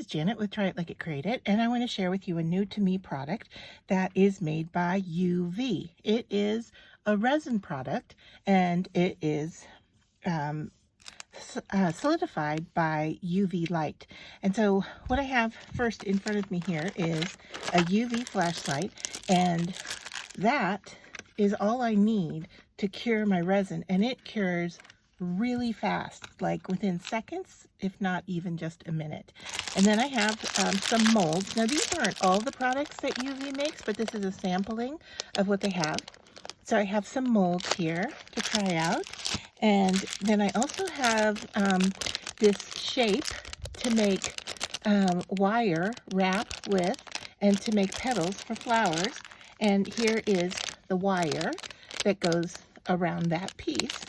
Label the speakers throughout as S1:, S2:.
S1: Janet with Try It Like It Create It, and I want to share with you a new to me product that is made by UV. It is a resin product, and it is solidified by UV light. And so what I have first in front of me here is a UV flashlight, and that is all I need to cure my resin, and it cures really fast, like within seconds, if not even just a minute. And then I have some molds. Now these aren't all the products that UV makes, but this is a sampling of what they have. So I have some molds here to try out, and then I also have this shape to make wire wrap with, and to make petals for flowers. And here is the wire that goes around that piece.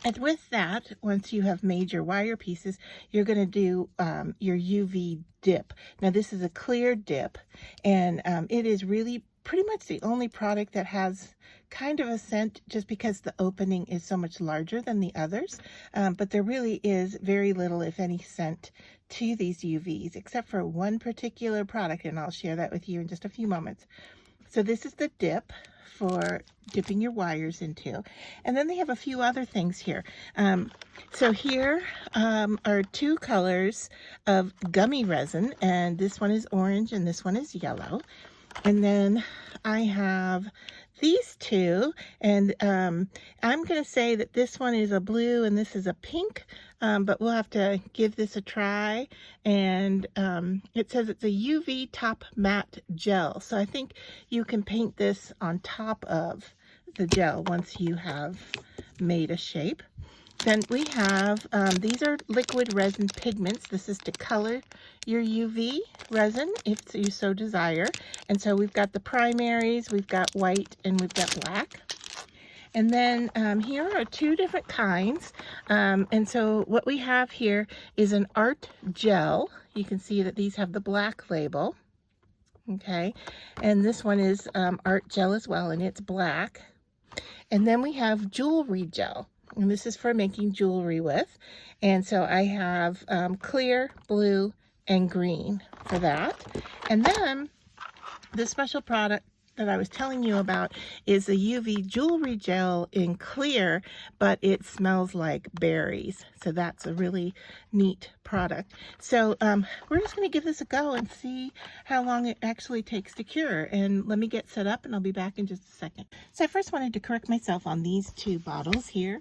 S1: And with that, once you have made your wire pieces, you're going to do your UV dip. Now this is a clear dip, and it is really pretty much the only product that has kind of a scent, just because the opening is so much larger than the others. But there really is very little, if any, scent to these UVs, except for one particular product, and I'll share that with you in just a few moments. So this is the dip for dipping your wires into. And then they have a few other things here. So here are two colors of gummy resin, and this one is orange and this one is yellow. And then I have these two, and I'm going to say that this one is a blue and this is a pink, but we'll have to give this a try. And it says it's a UV top matte gel, so I think you can paint this on top of the gel once you have made a shape. Then we have, these are liquid resin pigments. This is to color your UV resin if you so desire. And so we've got the primaries, we've got white, and we've got black. And then here are two different kinds. And so what we have here is an art gel. You can see that these have the black label. Okay, and this one is art gel as well, and it's black. And then we have jewelry gel, and this is for making jewelry with. And so I have clear, blue, and green for that. And then the special product that I was telling you about is a UV jewelry gel in clear, but it smells like berries. So that's a really neat product. So we're just going to give this a go and see how long it actually takes to cure. And let me get set up, and I'll be back in just a second. So I first wanted to correct myself on these two bottles here.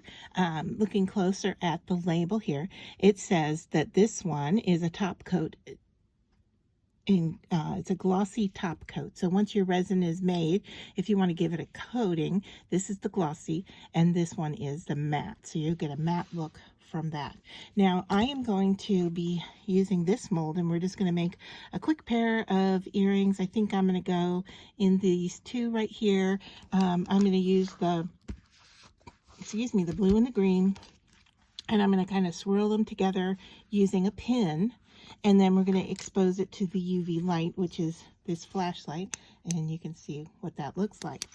S1: Looking closer at the label here, it says that this one is a top coat. It's a glossy top coat. So once your resin is made, if you want to give it a coating, this is the glossy, and this one is the matte. So you'll get a matte look from that. Now I am going to be using this mold, and we're just going to make a quick pair of earrings. I think I'm going to go in these two right here. I'm going to use the blue and the green, and I'm going to kind of swirl them together using a pin. And then we're going to expose it to the UV light, which is this flashlight, and you can see what that looks like.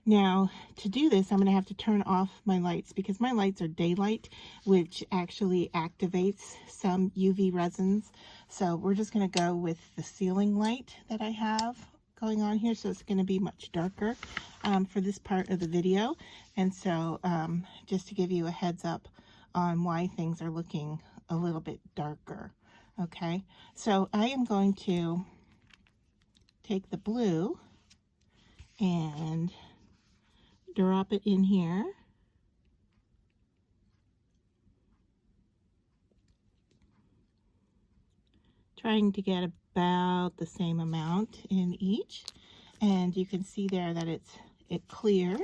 S1: Now, to do this, I'm going to have to turn off my lights, because my lights are daylight, which actually activates some UV resins. So we're just going to go with the ceiling light that I have going on here. So it's going to be much darker for this part of the video. And so just to give you a heads up on why things are looking a little bit darker. Okay, so I am going to take the blue and drop it in here. Trying to get about the same amount in each, and you can see there that it's clear.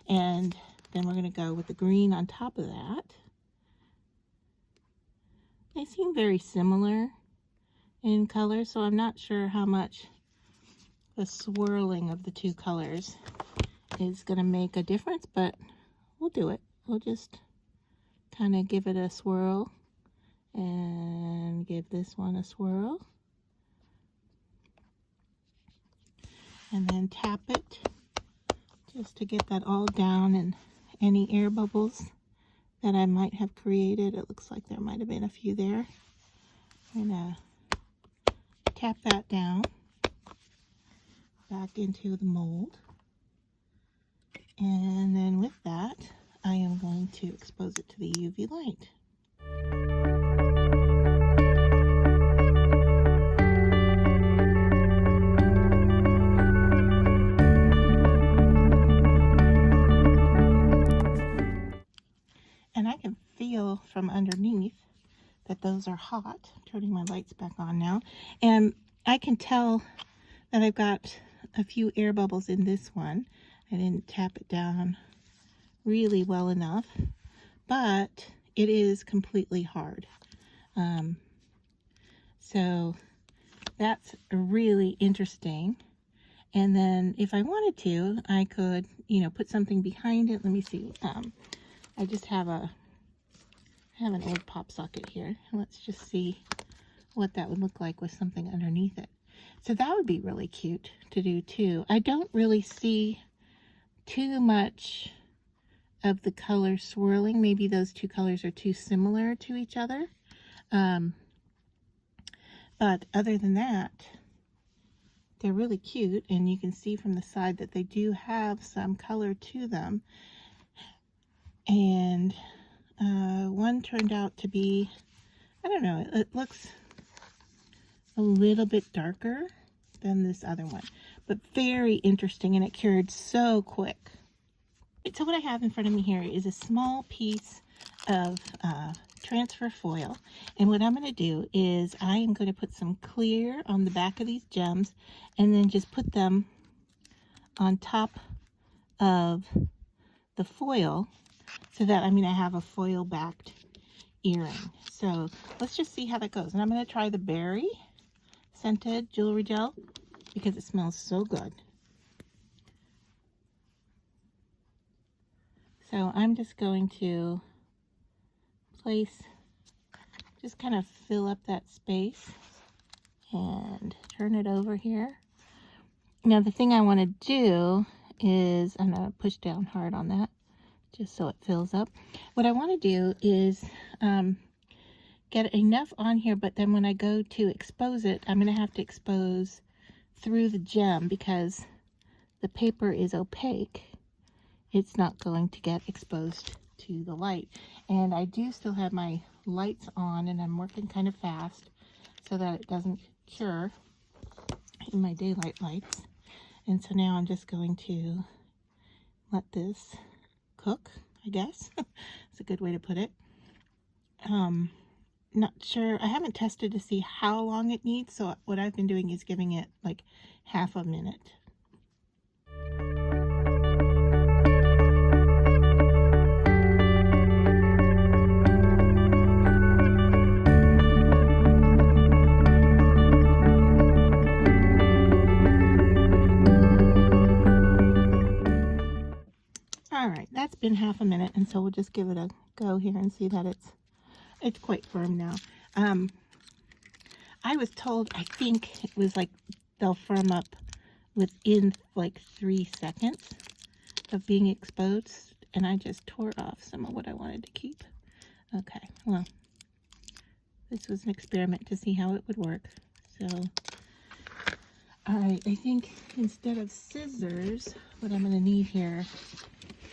S1: And then we're going to go with the green on top of that. They seem very similar in color, so I'm not sure how much the swirling of the two colors is going to make a difference, but we'll do it. We'll just kind of give it a swirl and give this one a swirl. And then tap it just to get that all down, and any air bubbles that I might have created. It looks like there might have been a few there. I'm gonna tap that down back into the mold. And then with that, I am going to expose it to the UV light. And I can feel from underneath that those are hot. Turning my lights back on now. And I can tell that I've got a few air bubbles in this one. I didn't tap it down really well enough, but it is completely hard. So that's really interesting. And then if I wanted to, I could, put something behind it. Let me see. I just have an old pop socket here. Let's just see what that would look like with something underneath it. So that would be really cute to do too. I don't really see too much of the color swirling. Maybe those two colors are too similar to each other. But other than that, they're really cute, and you can see from the side that they do have some color to them. And one turned out to be, I don't know, it looks a little bit darker than this other one, but very interesting, and it cured so quick. So what I have in front of me here is a small piece of transfer foil, and what I'm going to do is I am going to put some clear on the back of these gems and then just put them on top of the foil so that I have a foil backed earring. So let's just see how that goes. And I'm going to try the berry scented jewelry gel because it smells so good. So I'm just going to just kind of fill up that space and turn it over here. Now the thing I want to do is, I'm going to push down hard on that just so it fills up. What I want to do is get enough on here, but then when I go to expose it, I'm going to have to expose through the gem because the paper is opaque. It's not going to get exposed to the light. And I do still have my lights on, and I'm working kind of fast so that it doesn't cure in my daylight lights. And so now I'm just going to let this cook, I guess. It's a good way to put it. Not sure, I haven't tested to see how long it needs, so what I've been doing is giving it like half a minute. Alright, that's been half a minute, and so we'll just give it a go here and see that it's quite firm now. I was told, I think it was like they'll firm up within like 3 seconds of being exposed, and I just tore off some of what I wanted to keep. Okay, well, this was an experiment to see how it would work. So, alright, I think instead of scissors, what I'm going to need here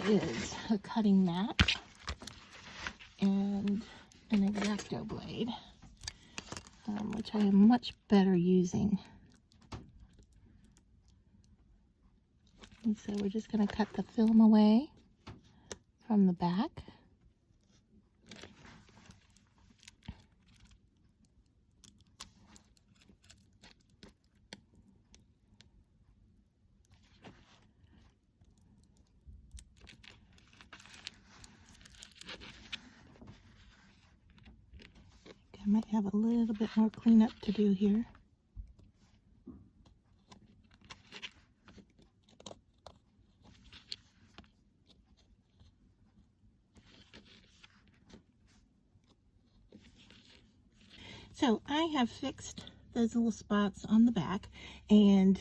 S1: is a cutting mat and an X-Acto blade, which I am much better using. And so we're just going to cut the film away from the back. I might have a little bit more cleanup to do here. So I have fixed those little spots on the back, and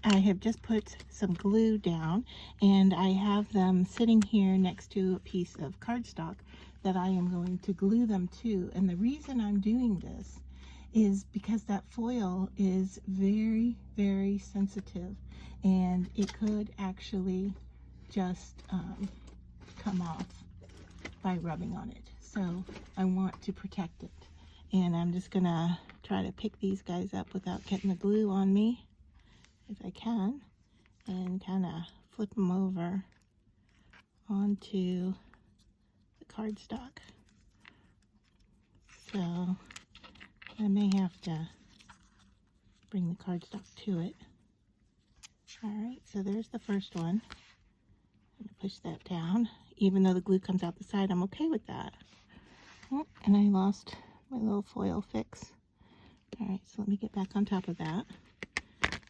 S1: I have just put some glue down, and I have them sitting here next to a piece of cardstock that I am going to glue them to. And the reason I'm doing this is because that foil is very, very sensitive, and it could actually just come off by rubbing on it. So I want to protect it. And I'm just gonna try to pick these guys up without getting the glue on me, if I can, and kind of flip them over onto the cardstock. So I may have to bring the cardstock to it. Alright, so there's the first one. I'm going to push that down. Even though the glue comes out the side, I'm okay with that. Oh, and I lost my little foil fix. Alright, so let me get back on top of that.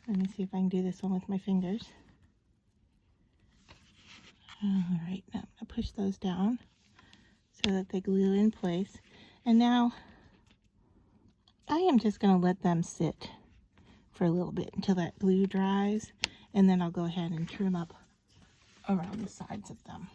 S1: Let me see if I can do this one with my fingers. Alright, now I'm going to push those down so that they glue in place. And now I am just going to let them sit for a little bit until that glue dries, and then I'll go ahead and trim up around the sides of them.